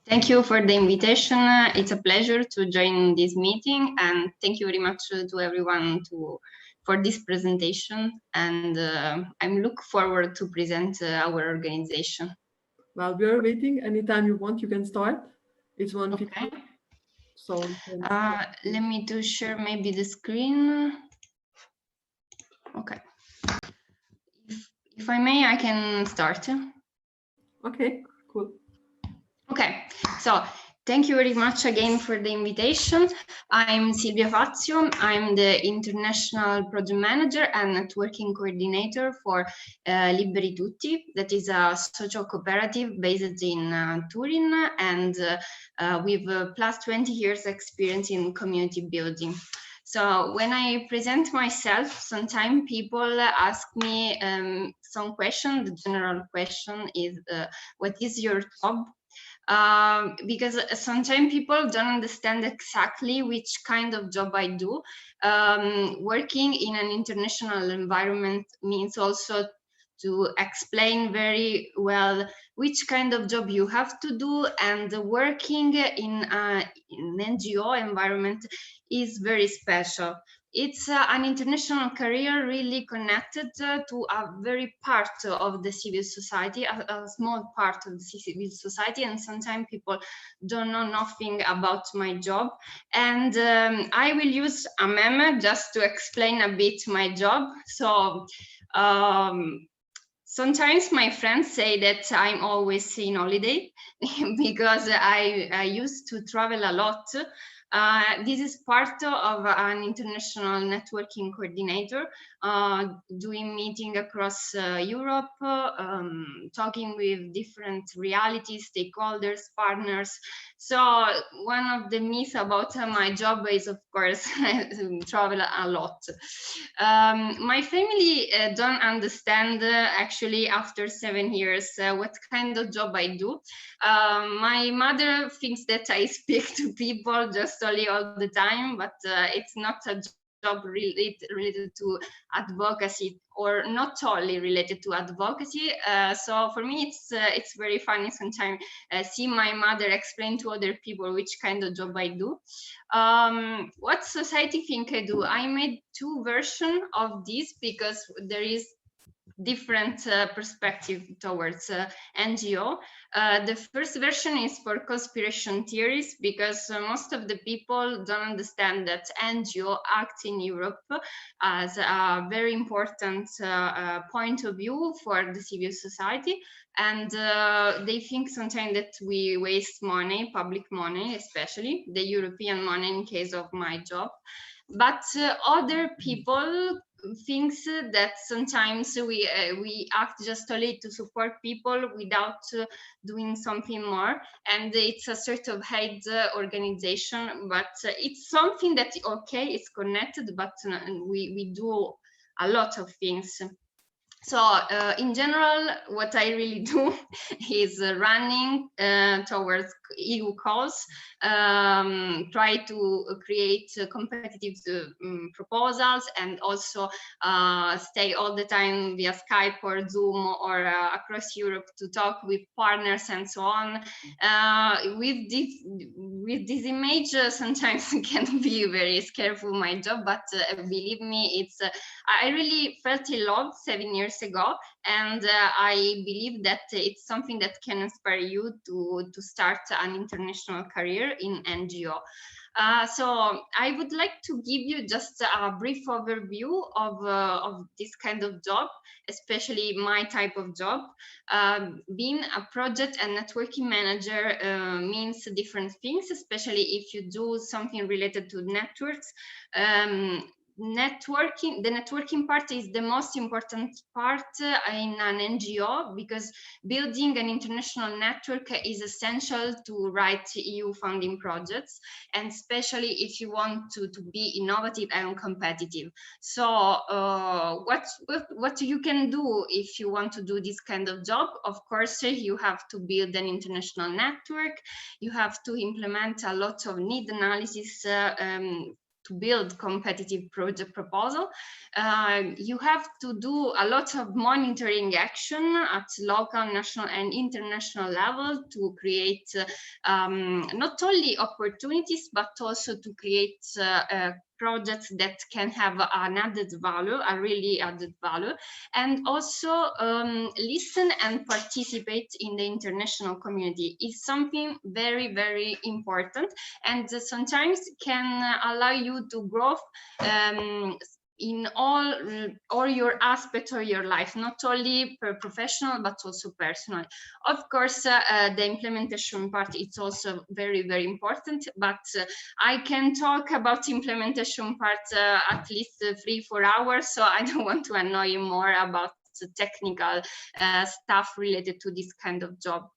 Thank you for the invitation. It's a pleasure to join this meeting, and thank you very much to everyone for this presentation. And I'm looking forward to present our organization. Well, we are waiting. Anytime you want, you can start. It's 1:50. Okay. So let me to share maybe the screen. Okay. If I may, I can start. Okay, cool. Okay, so thank you very much again for the invitation. I'm Silvia Fazio. I'm the International Project Manager and Networking Coordinator for Liberitutti. That is a social cooperative based in Turin and with plus 20 years experience in community building. So when I present myself, sometimes people ask me some question. The general question is, what is your job? Because sometimes people don't understand exactly which kind of job I do. Working in an international environment means also to explain very well which kind of job you have to do, and working in an NGO environment is very special. It's an international career really connected to a very part of the civil society, a small part of the civil society, and sometimes people don't know nothing about my job. And I will use a meme just to explain a bit my job. So sometimes my friends say that I'm always in holiday because I used to travel a lot. This is part of an international networking coordinator, doing meeting across Europe, talking with different realities, stakeholders, partners. So one of the myths about my job is, of course, travel a lot. My family don't understand actually after 7 years what kind of job I do. My mother thinks that I speak to people just only all the time, but it's not a job related to advocacy, or not only related to advocacy. So for me, it's very funny sometimes see my mother explain to other people which kind of job I do. What society think I do? I made 2 versions of this because there is different perspective towards NGO. The first version is for conspiration theories, because most of the people don't understand that NGO acts in Europe as a very important point of view for the civil society, and they think sometimes that we waste money, public money, especially the European money in case of my job. But other people thinks that sometimes we act just only to support people without doing something more, and it's a sort of hate organization. But it's something that, okay, it's connected, but we do a lot of things. So in general, what I really do is running towards EU calls, try to create competitive proposals, and also stay all the time via Skype or Zoom or across Europe to talk with partners and so on. With this image, sometimes it can be very scareful, my job, but believe me, it's I really felt in love 7 years ago, and I believe that it's something that can inspire you to start an international career in NGO. So I would like to give you just a brief overview of this kind of job, especially my type of job. Being a project and networking manager means different things, especially if you do something related to networks. The networking part is the most important part in an NGO, because building an international network is essential to write EU funding projects, and especially if you want to be innovative and competitive. So what you can do if you want to do this kind of job? Of course, you have to build an international network. You have to implement a lot of need analysis build competitive project proposal, you have to do a lot of monitoring action at local, national, and international level to create not only opportunities, but also to create projects that can have an added value, a really added value, and also listen and participate in the international community is something very, very important, and sometimes can allow you to grow in all your aspects of your life, not only professional but also personal. Of course, the implementation part is also very, very important, but I can talk about implementation part at least 3-4 hours, so I don't want to annoy you more about the technical stuff related to this kind of job.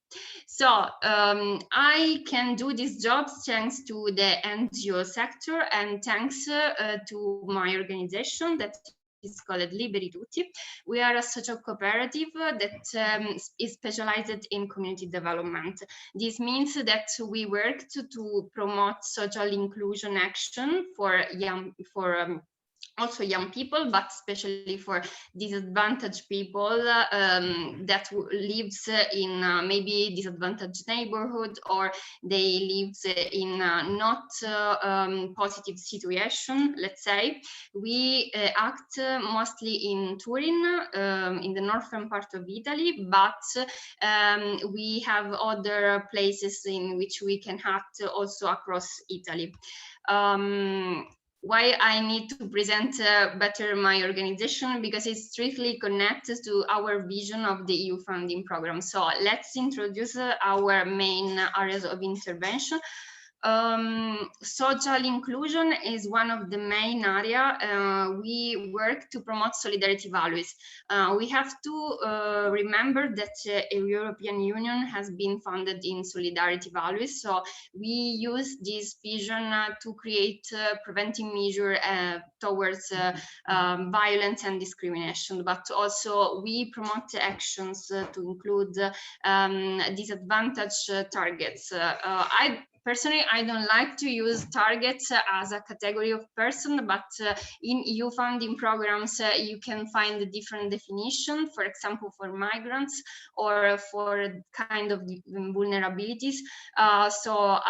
So I can do these jobs thanks to the NGO sector and thanks to my organization that is called Liberitutti. We are a social cooperative that is specialized in community development. This means that we work to promote social inclusion action for also young people, but especially for disadvantaged people that lives in maybe disadvantaged neighborhood, or they lives in not positive situation, let's say. We act mostly in Turin, in the northern part of Italy, but we have other places in which we can act also across Italy. Why I need to present better my organization? Because it's strictly connected to our vision of the EU funding program. So let's introduce our main areas of intervention. Social inclusion is one of the main area. We work to promote solidarity values. We have to remember that the European Union has been founded in solidarity values. So we use this vision to create preventing measures towards violence and discrimination, but also we promote actions to include disadvantaged targets. Personally, I don't like to use targets as a category of person, but in EU funding programs, you can find a different definition, for example, for migrants or for kind of vulnerabilities. So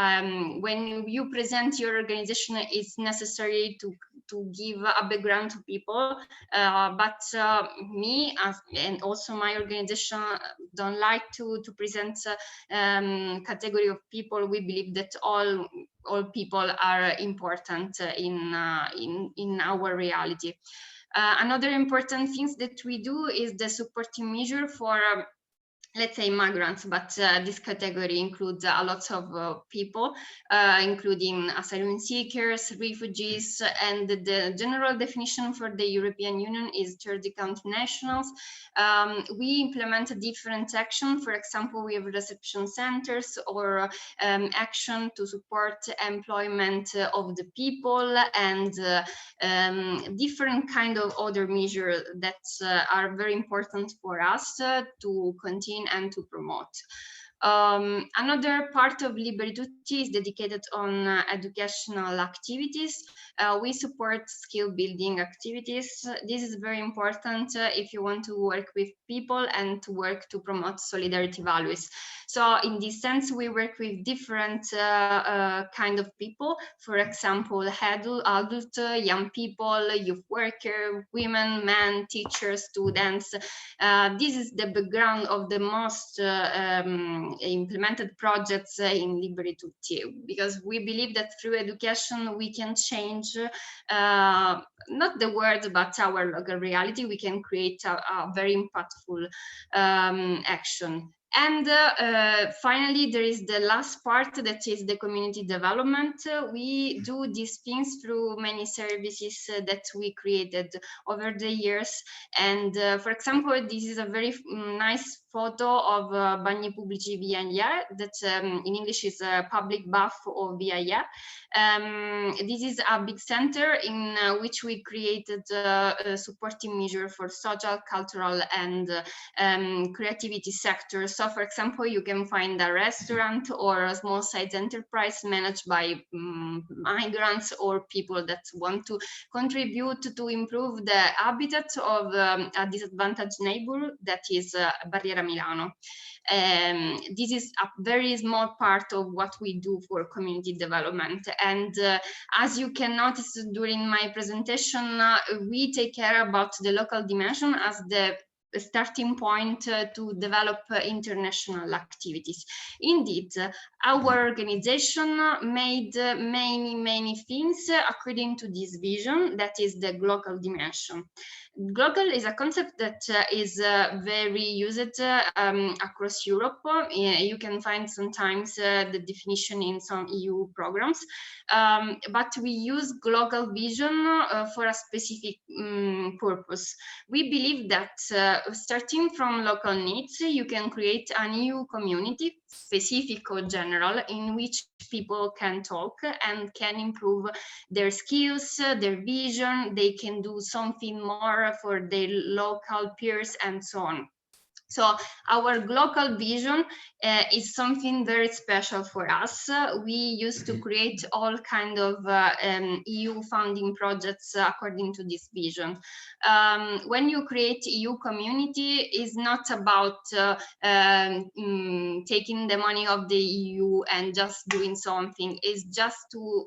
when you present your organization, it's necessary to give a background to people, but me and also my organization don't like to present category of people. We believe that all people are important in our reality. Another important things that we do is the supporting measure for let's say migrants, but this category includes a lot of people, including asylum seekers, refugees, and the general definition for the European Union is third country nationals. We implement different action. For example, we have reception centers or action to support employment of the people, and different kind of other measures that are very important for us to continue and to promote. Another part of Liberitutti is dedicated on educational activities. We support skill building activities. This is very important if you want to work with people and to work to promote solidarity values. So in this sense, we work with different kind of people. For example, adult, young people, youth worker, women, men, teachers, students. This is the background of the most implemented projects in Liberitutti, because we believe that through education we can change not the world but our local reality. We can create a very impactful action. And finally, there is the last part, that is the community development. We do these things through many services that we created over the years. And for example, this is a very nice photo of Bagni Pubblici Viaia, that in English is public bath or Viaia. This is a big center in which we created a supporting measure for social, cultural, and creativity sector. So So for example, you can find a restaurant or a small size enterprise managed by migrants or people that want to contribute to improve the habitat of a disadvantaged neighborhood that is Barriera Milano. This is a very small part of what we do for community development. And as you can notice during my presentation, we take care about the local dimension as the starting point to develop international activities. Indeed, our organization made many things according to this vision, that is the global dimension. Global is a concept that is very used across Europe. You can find sometimes the definition in some EU programs, but we use global vision for a specific purpose. We believe that starting from local needs, you can create a new community, specific or general, in which people can talk and can improve their skills, their vision, they can do something more for their local peers and so on. So our global vision is something very special for us. We used to create all kind of EU funding projects according to this vision. When you create EU community, is not about taking the money of the EU and just doing something. It's just to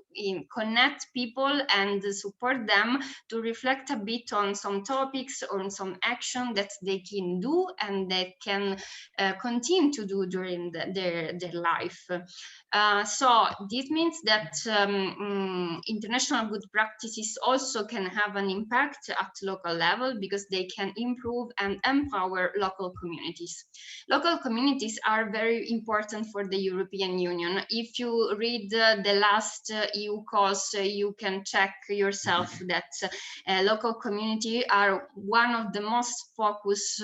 connect people and support them to reflect a bit on some topics or on some action that they can do and they can continue to do during their life. So this means that international good practices also can have an impact at local level because they can improve and empower local communities. Local communities are very important for the European Union. If you read the last EU calls, you can check yourself that local community are one of the most focused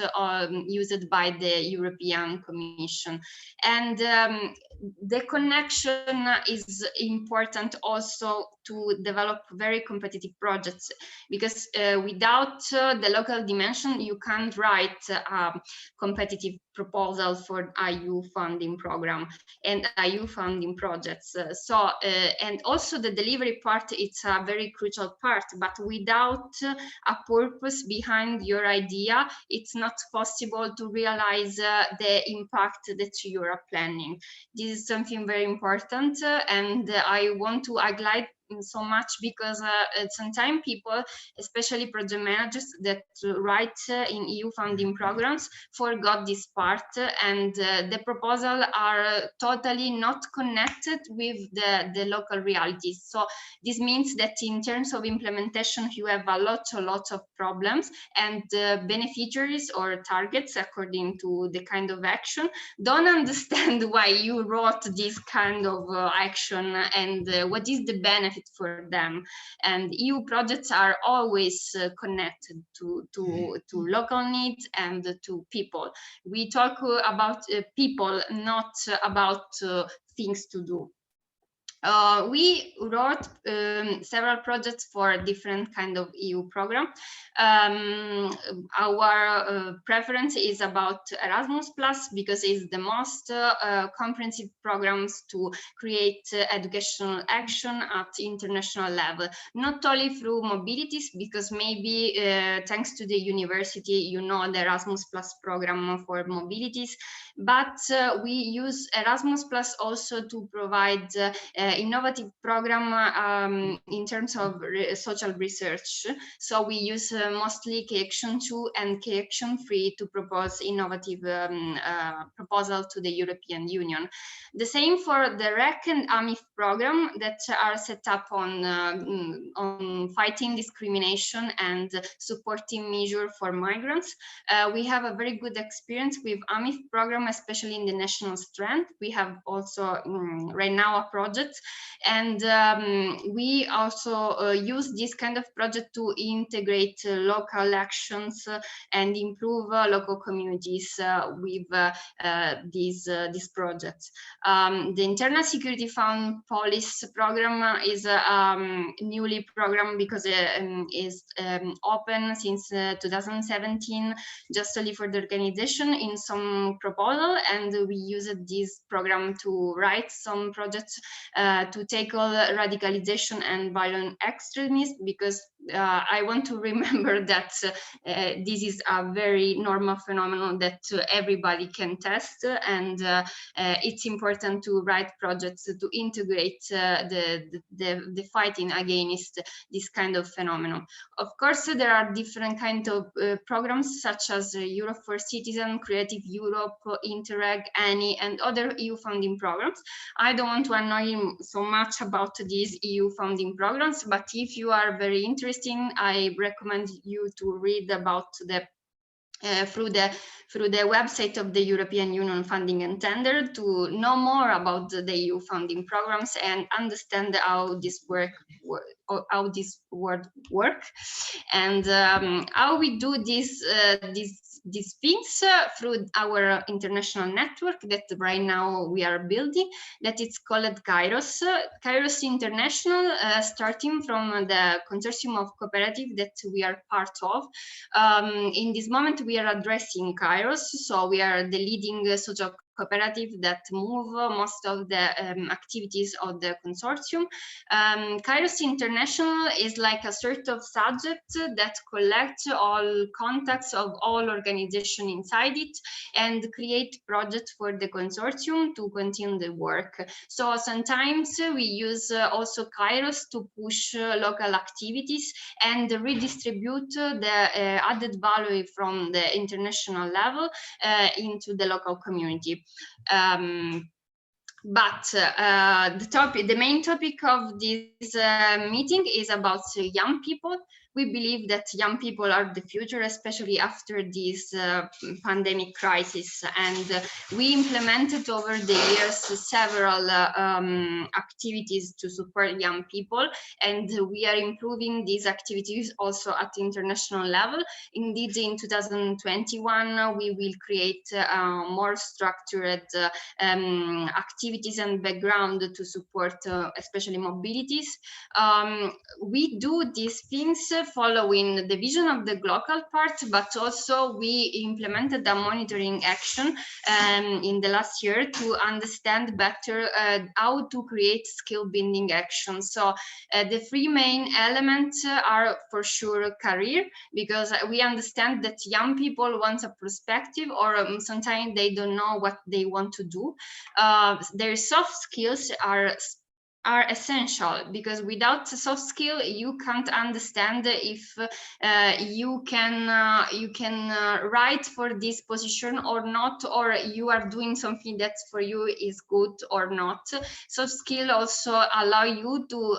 used by the European Commission. And the connection is important also to develop very competitive projects, because without the local dimension, you can't write a competitive proposal for EU funding program and EU funding projects. And also the delivery part, it's a very crucial part, but without a purpose behind your idea, it's not possible to realize the impact that you are planning. This is something very important, and I want to highlight so much because sometimes people, especially project managers that write in EU funding programs, forgot this part, and the proposals are totally not connected with the local realities. So this means that in terms of implementation, you have a lot of problems, and beneficiaries or targets, according to the kind of action, don't understand why you wrote this kind of action and what is the benefit for them. And EU projects are always connected to local needs and to people. We talk about people, not about things to do. We wrote several projects for different kind of EU program. Our preference is about Erasmus Plus because it's the most comprehensive programs to create educational action at international level, not only through mobilities, because maybe thanks to the university, you know, the Erasmus Plus program for mobilities, but we use Erasmus Plus also to provide innovative program in terms of social research. So we use mostly K-Action 2 and K-Action 3 to propose innovative proposal to the European Union. The same for the REC and AMIF program that are set up on fighting discrimination and supporting measures for migrants. We have a very good experience with AMIF program, especially in the national strength. We have also right now a project And we also use this kind of project to integrate local actions and improve local communities with these projects. The Internal Security Fund Police program is newly program because it is open since 2017, just only for the organization in some proposal, and we used this program to write some projects to tackle radicalization and violent extremism, because I want to remember that this is a very normal phenomenon that everybody can test, and it's important to write projects to integrate the fighting against this kind of phenomenon. Of course, there are different kinds of programs such as Europe for Citizens, Creative Europe, Interreg, ANI, and other EU funding programs. I don't want to annoy you so much about these EU funding programs, but if you are very interested, I recommend you to read about the through the website of the European Union Funding and Tender to know more about the EU funding programs and understand how this work and how we do these things through our international network that right now we are building, that it's called Kairos. Kairos International, starting from the consortium of cooperatives that we are part of. In this moment, we are addressing Kairos, so we are the leading social cooperative that move most of the activities of the consortium. Kairos International is like a sort of subject that collects all contacts of all organizations inside it and create projects for the consortium to continue the work. So sometimes we use also Kairos to push local activities and redistribute the added value from the international level into the local community. But the main topic of this meeting is about young people. We believe that young people are the future, especially after this pandemic crisis. And we implemented over the years several activities to support young people. And we are improving these activities also at the international level. Indeed, in 2021, we will create more structured activities and background to support especially mobilities. We do these things following the vision of the local part, but also we implemented a monitoring action in the last year to understand better how to create skill building actions. So the three main elements are for sure career, because we understand that young people want a perspective, or sometimes they don't know what they want to do. Their soft skills are essential, because without soft skill you can't understand if you can write for this position or not, or you are doing something that for you is good or not. Soft skill also allow you to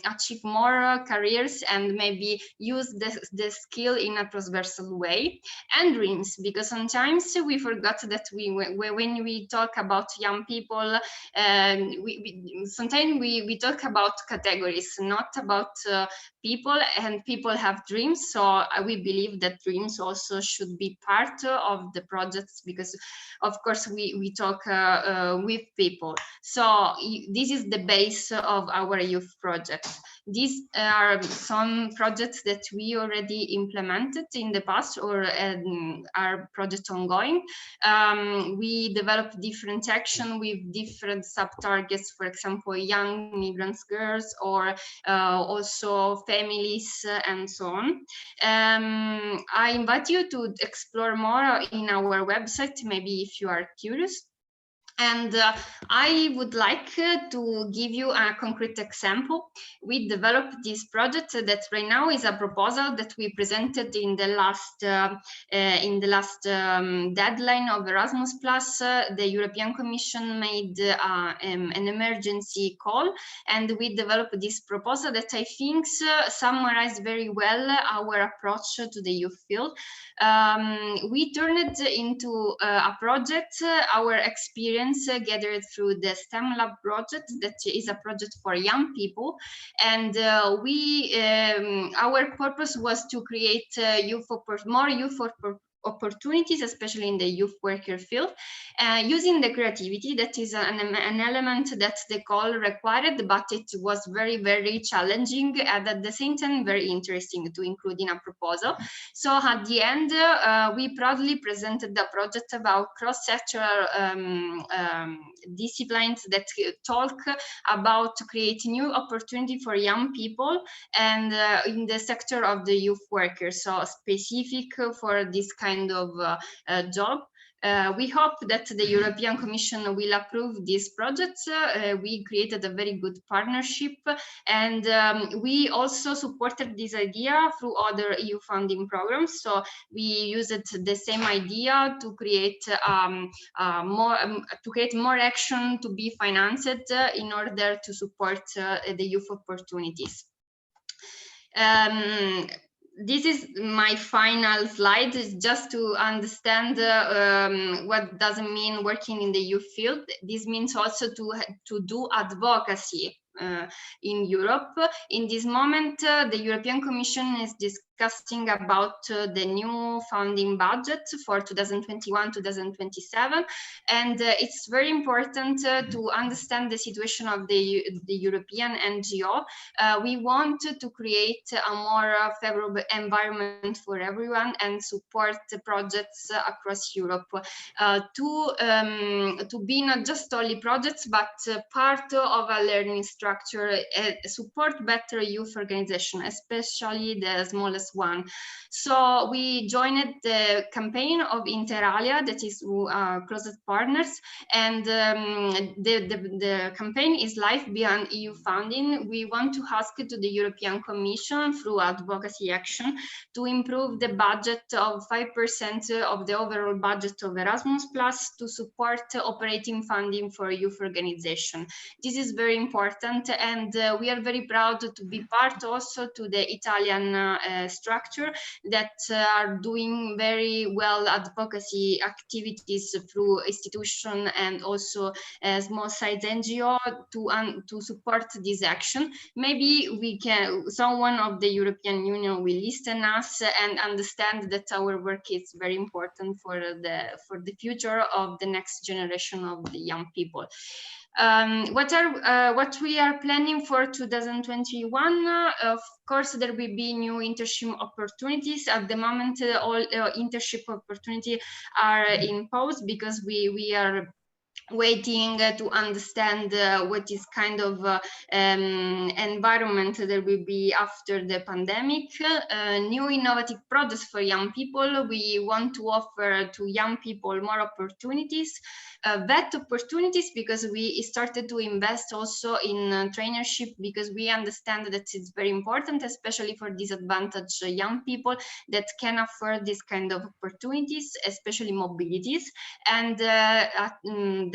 achieve more careers and maybe use the skill in a transversal way. And dreams, because sometimes we forgot that when we talk about young people, sometimes we talk about categories, not about people, and people have dreams. So we believe that dreams also should be part of the projects, because of course we talk with people. So this is the base of our youth projects. These are some projects that we already implemented in the past, or are projects ongoing. We developed different action with different sub-targets, for example, young migrants girls, or also families, and so on. I invite you to explore more in our website, maybe if you are curious. And I would like to give you a concrete example. We developed this project that right now is a proposal that we presented in the last deadline of Erasmus+. The European Commission made an emergency call, and we developed this proposal that I think summarized very well our approach to the youth field. We turned it into a project, our experience students gathered through the STEM Lab project, that is a project for young people. And our purpose was to create more youth opportunities, especially in the youth worker field, using the creativity. That is an element that the call required, but it was very, very challenging and at the same time very interesting to include in a proposal. So at the end, we proudly presented the project about cross-sectoral disciplines that talk about creating new opportunity for young people and in the sector of the youth workers, so specific for this kind of job. We hope that the European Commission will approve these projects. We created a very good partnership, and we also supported this idea through other EU funding programs. So we used the same idea to create more action to be financed in order to support the youth opportunities. This is my final slide, just to understand what does it mean working in the youth field. This means also to do advocacy in Europe. In this moment, the European Commission is discussing about the new funding budget for 2021-2027, and it's very important to understand the situation of the European NGO. We want to create a more favorable environment for everyone and support the projects across Europe to be not just only projects, but part of a learning structure, support better youth organization, especially the smallest one. So we joined the campaign of Inter Alia, that is closest partners, and the campaign is Life Beyond EU Funding. We want to ask to the European Commission through advocacy action to improve the budget of 5% of the overall budget of Erasmus Plus to support operating funding for youth organization. This is very important, and we are very proud to be part also to the Italian structure that are doing very well advocacy activities through institution and also small size NGO to support this action. Maybe someone of the European Union will listen us and understand that our work is very important for the future of the next generation of the young people. What we are planning for 2021, of course, there will be new internship opportunities. At the moment, all internship opportunities are in pause because we are waiting to understand what is kind of environment there will be after the pandemic. New innovative projects for young people. We want to offer to young people more opportunities, vet opportunities, because we started to invest also in traineeship, because we understand that it's very important, especially for disadvantaged young people that can afford this kind of opportunities, especially mobilities. And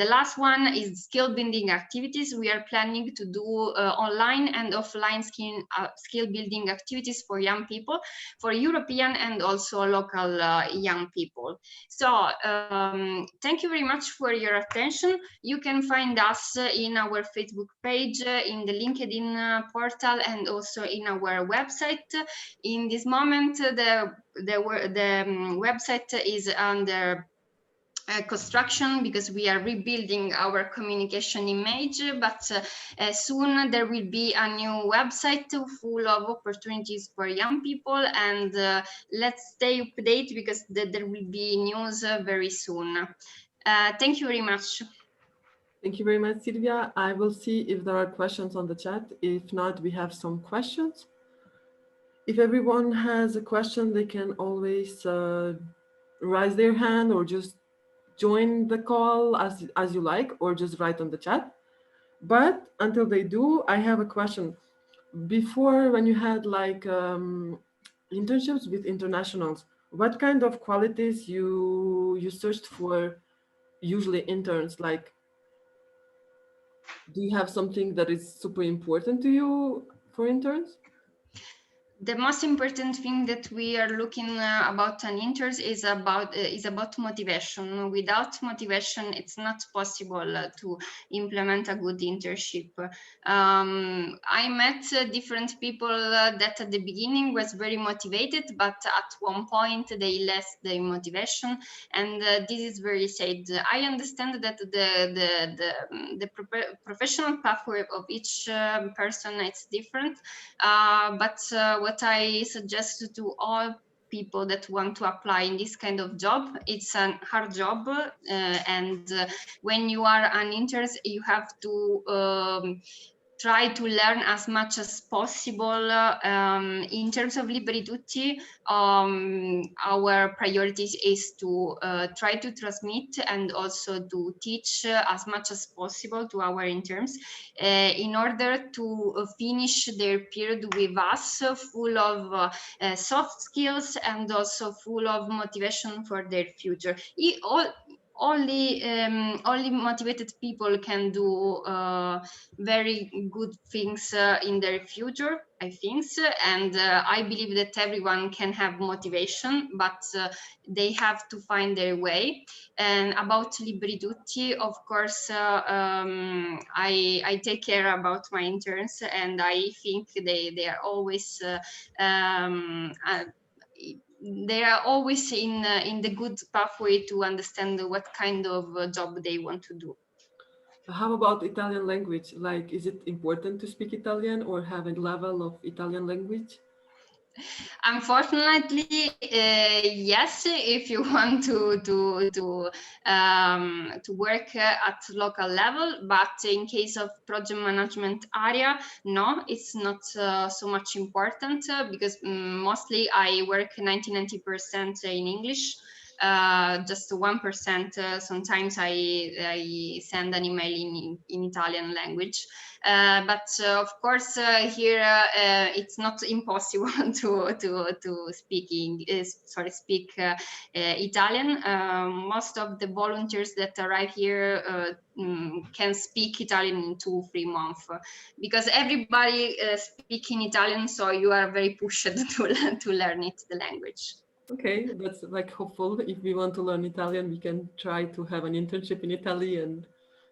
the last one is skill building activities. We are planning to do online and offline skill building activities for young people, for European and also local young people. So thank you very much for your attention. You can find us in our Facebook page, in the LinkedIn portal, and also in our website. In this moment, the website is under construction because we are rebuilding our communication image, but soon there will be a new website full of opportunities for young people, and let's stay updated because there will be news very soon. Thank you very much. Thank you very much, Silvia. I will see if there are questions on the chat. If not, we have some questions. If everyone has a question, they can always raise their hand or just join the call as you like, or just write on the chat. But until they do, I have a question. Before, when you had like internships with internationals, what kind of qualities you searched for usually interns? Like, do you have something that is super important to you for interns? The most important thing that we are looking about an intern is about motivation. Without motivation, it's not possible to implement a good internship. I met different people that at the beginning was very motivated, but at one point they lost their motivation, and this is very sad. I understand that the professional pathway of each person is different, but what I suggest to all people that want to apply in this kind of job, it's a hard job, and when you are an intern, you have to try to learn as much as possible. In terms of Liberitutti, our priorities is to try to transmit and also to teach as much as possible to our interns in order to finish their period with us full of soft skills and also full of motivation for their future. Only motivated people can do very good things in their future, I think, and I believe that everyone can have motivation, but they have to find their way. And about Liberitutti, of course, I take care about my interns, and I think they are always they are always in the good pathway to understand what kind of job they want to do. How about Italian language? Like, is it important to speak Italian or have a level of Italian language? Unfortunately, yes. If you want to work at local level, but in case of project management area, no, it's not so much important because mostly I work 90% in English. Just 1%. Sometimes I send an email in Italian language. But of course, here it's not impossible to speak Italian. Most of the volunteers that arrive here can speak Italian in 2-3 months because everybody speaks in Italian, so you are very pushed to learn it, the language. Okay, that's like hopeful. If we want to learn Italian, we can try to have an internship in Italy and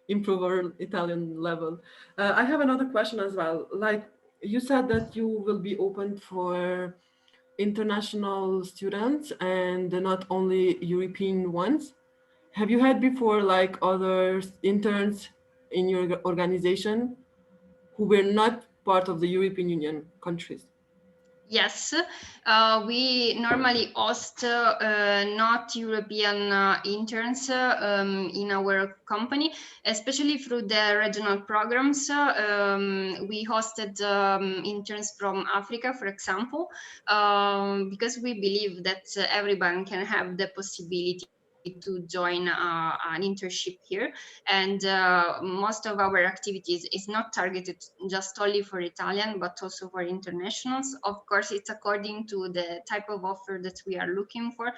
improve our Italian level. I have another question as well. Like you said that you will be open for international students and not only European ones. Have you had before like other interns in your organization who were not part of the European Union countries? Yes, we normally host not European interns in our company, especially through the regional programs. We hosted interns from Africa, for example, because we believe that everyone can have the possibility to join an internship here, and most of our activities is not targeted just only for Italian but also for internationals. Of course, it's according to the type of offer that we are looking for.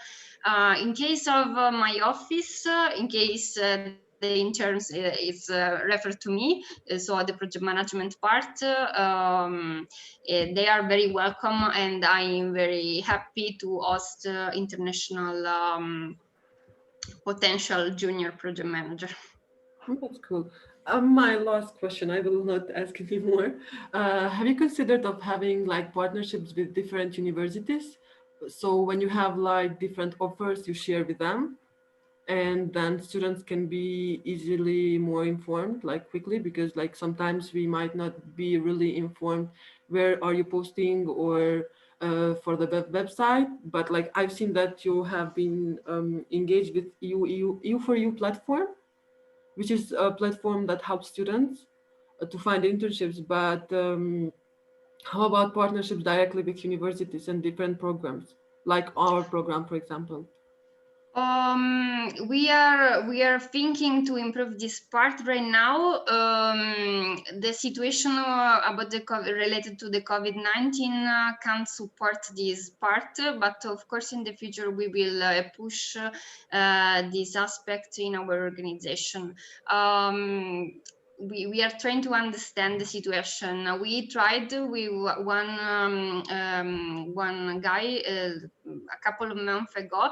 In case of my office, in case the interns is referred to me, so the project management part, they are very welcome, and I'm very happy to host international potential junior project manager. That's cool. My last question, I will not ask any more. Have you considered of having like partnerships with different universities? So when you have like different offers, you share with them, and then students can be easily more informed like quickly, because like sometimes we might not be really informed where are you posting or for the website, but like I've seen that you have been engaged with EU for You platform, which is a platform that helps students to find internships. But how about partnerships directly with universities and different programs, like our program, for example? We are thinking to improve this part right now. The situation about the related to the COVID-19 can't support this part, but of course in the future we will push this aspect in our organization. we are trying to understand the situation. We tried with one guy a couple of months ago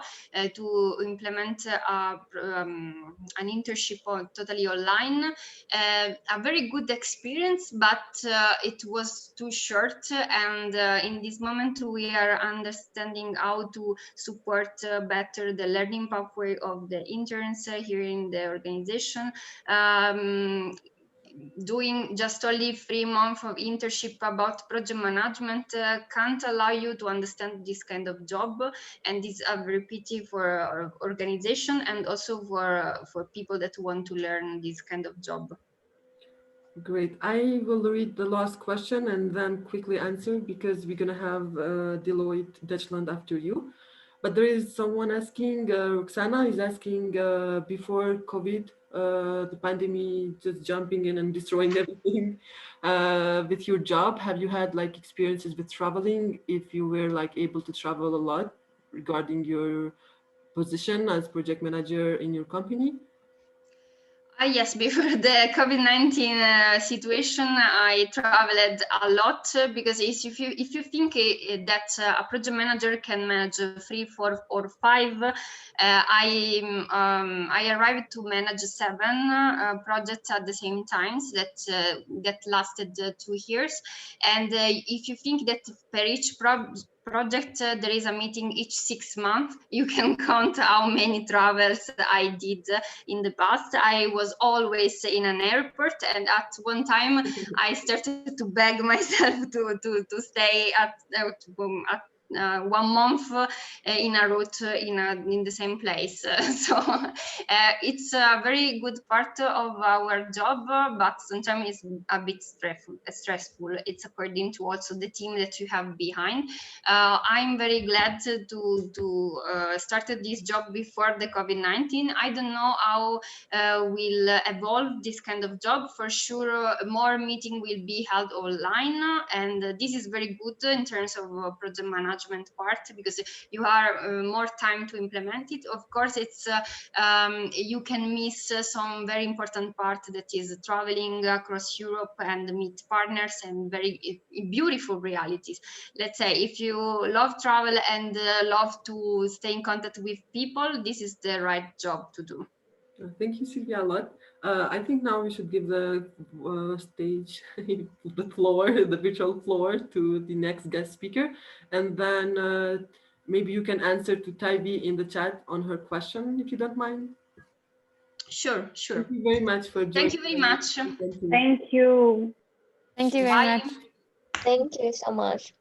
to implement an internship totally online. A very good experience, but it was too short, and in this moment we are understanding how to support better the learning pathway of the interns here in the organization. Doing just only 3 months of internship about project management can't allow you to understand this kind of job, and it's a very pity for our organization and also for people that want to learn this kind of job. Great. I will read the last question and then quickly answer because we're going to have Deloitte Deutschland after you. But there is someone asking, Roxana is asking, before COVID, the pandemic just jumping in and destroying everything, with your job, have you had like experiences with traveling, if you were like able to travel a lot regarding your position as project manager in your company? Yes, before the COVID-19 situation, I traveled a lot because if you think that a project manager can manage 3, 4, or 5, I arrived to manage 7 projects at the same time that lasted 2 years. And if you think that per each project there is a meeting each 6 months, you can count how many travels I did in the past. I was always in an airport, and at one time I started to beg myself to stay at 1 month in a route in the same place. So it's a very good part of our job, but sometimes it's a bit stressful. It's according to also the team that you have behind. I'm very glad to started this job before the COVID-19. I don't know how will evolve this kind of job. For sure, more meeting will be held online, and this is very good in terms of project management part, because you have more time to implement it. Of course, it's you can miss some very important part, that is traveling across Europe and meet partners and very beautiful realities. Let's say if you love travel and love to stay in contact with people, this is the right job to do. Thank you, Silvia, a lot. I think now we should give the stage, the floor, the virtual floor to the next guest speaker. And then maybe you can answer to Taibi in the chat on her question, if you don't mind. Sure. Thank you very much for joining. Thank you very much. Thank you. Thank you very Bye. much. Thank you so much.